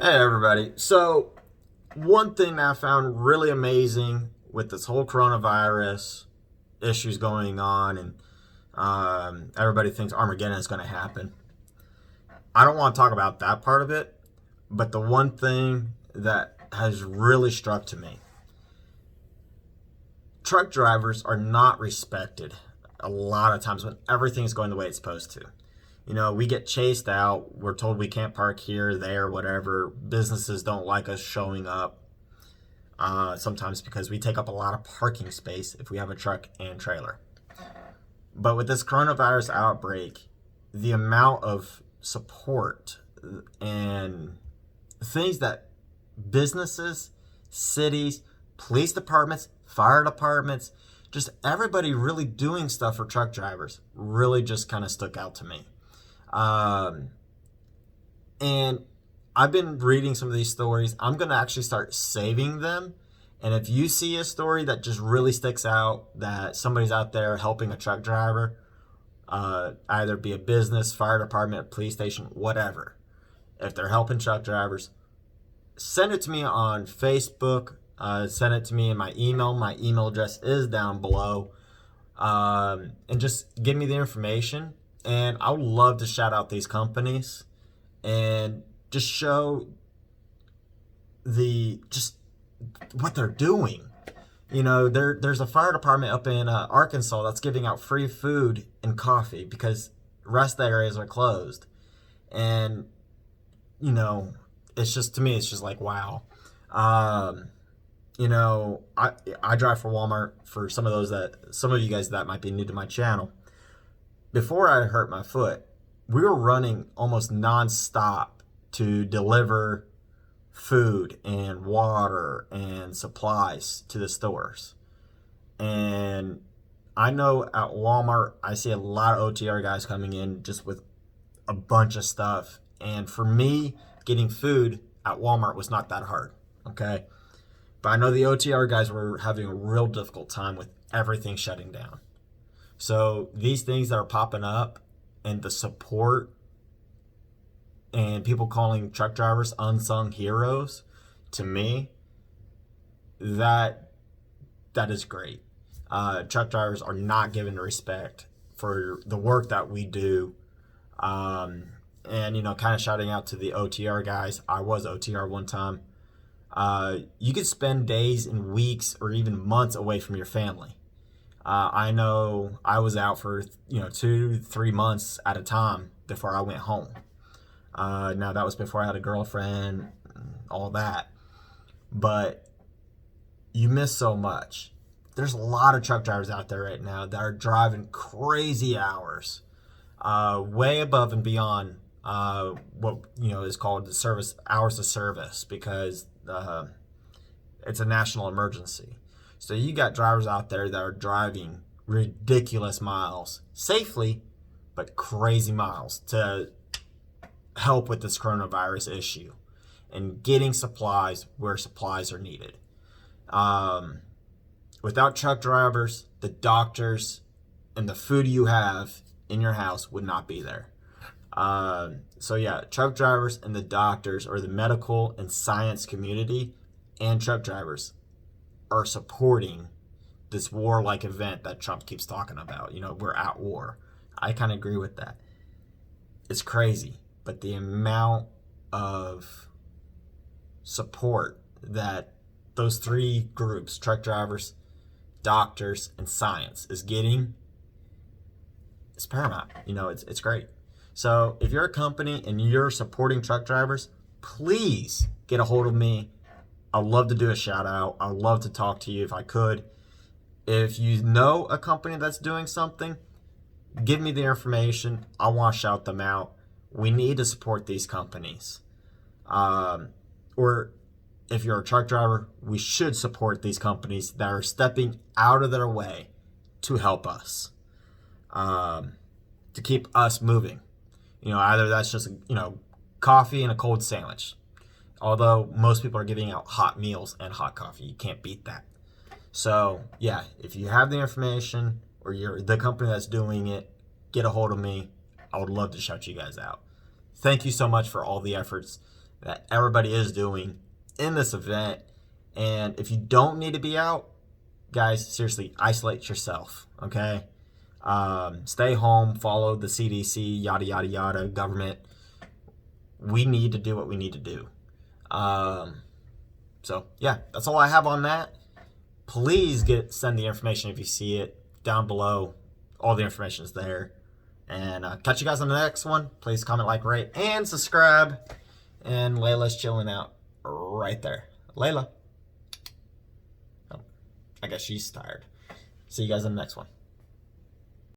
Hey everybody. So one thing that I found really amazing with this whole coronavirus issues going on and everybody thinks Armageddon is going to happen. I don't want to talk about that part of it, but the one thing that has really struck to me, truck drivers are not respected a lot of times when everything's going the way it's supposed to. We get chased out. We're told we can't park here, there, whatever. Businesses don't like us showing up. Sometimes because we take up a lot of parking space if we have a truck and trailer. But with this coronavirus outbreak, the amount of support and things that businesses, cities, police departments, fire departments, just everybody really doing stuff for truck drivers really just kind of stuck out to me. Um, and I've been reading some of these stories. I'm going to actually start saving them. And if you see a story that just really sticks out, that somebody's out there helping a truck driver, either be a business, fire department, police station, whatever, if they're helping truck drivers, send it to me on Facebook. Send it to me in my email. My email address is down below. And just give me the information. And I would love to shout out these companies and just show just what they're doing. There's a fire department up in Arkansas that's giving out free food and coffee because rest areas are closed. And, it's just, to me, it's just like, wow. I drive for Walmart. For some of you guys that might be new to my channel. Before I hurt my foot, we were running almost nonstop to deliver food and water and supplies to the stores. And I know at Walmart, I see a lot of OTR guys coming in just with a bunch of stuff. And for me, getting food at Walmart was not that hard, okay? But I know the OTR guys were having a real difficult time with everything shutting down. So these things that are popping up and the support and people calling truck drivers unsung heroes, to me, that is great. Truck drivers are not given respect for the work that we do. And, kind of shouting out to the OTR guys. I was OTR one time. You could spend days and weeks or even months away from your family. I know I was out for 2-3 months at a time before I went home. Now that was before I had a girlfriend, all that. But you miss so much. There's a lot of truck drivers out there right now that are driving crazy hours, way above and beyond what is called the service hours of service, because it's a national emergency. So you got drivers out there that are driving ridiculous miles safely, but crazy miles to help with this coronavirus issue and getting supplies where supplies are needed. Without truck drivers, the doctors and the food you have in your house would not be there. So yeah, truck drivers and the doctors, or the medical and science community and truck drivers, are supporting this war-like event that Trump keeps talking about. We're at war. I kind of agree with that. It's crazy, but the amount of support that those three groups, truck drivers, doctors, and science, is getting is paramount. It's great. So if you're a company and you're supporting truck drivers, please get a hold of me. I'd love to do a shout out. I'd love to talk to you if I could. If you know a company that's doing something, give me the information. I want to shout them out. We need to support these companies. Or if you're a truck driver, we should support these companies that are stepping out of their way to help us, to keep us moving. Either that's just, coffee and a cold sandwich. Although most people are giving out hot meals and hot coffee. You can't beat that. So, yeah, if you have the information or you're the company that's doing it, get a hold of me. I would love to shout you guys out. Thank you so much for all the efforts that everybody is doing in this event. And if you don't need to be out, guys, seriously, isolate yourself, okay? Stay home, follow the CDC, yada, yada, yada, government. We need to do what we need to do. So, yeah, that's all I have on that. Please send the information if you see it down below. All the information is there. And catch you guys on the next one. Please comment, like, rate, and subscribe. And Layla's chilling out right there. Layla. Oh, I guess she's tired. See you guys in the next one.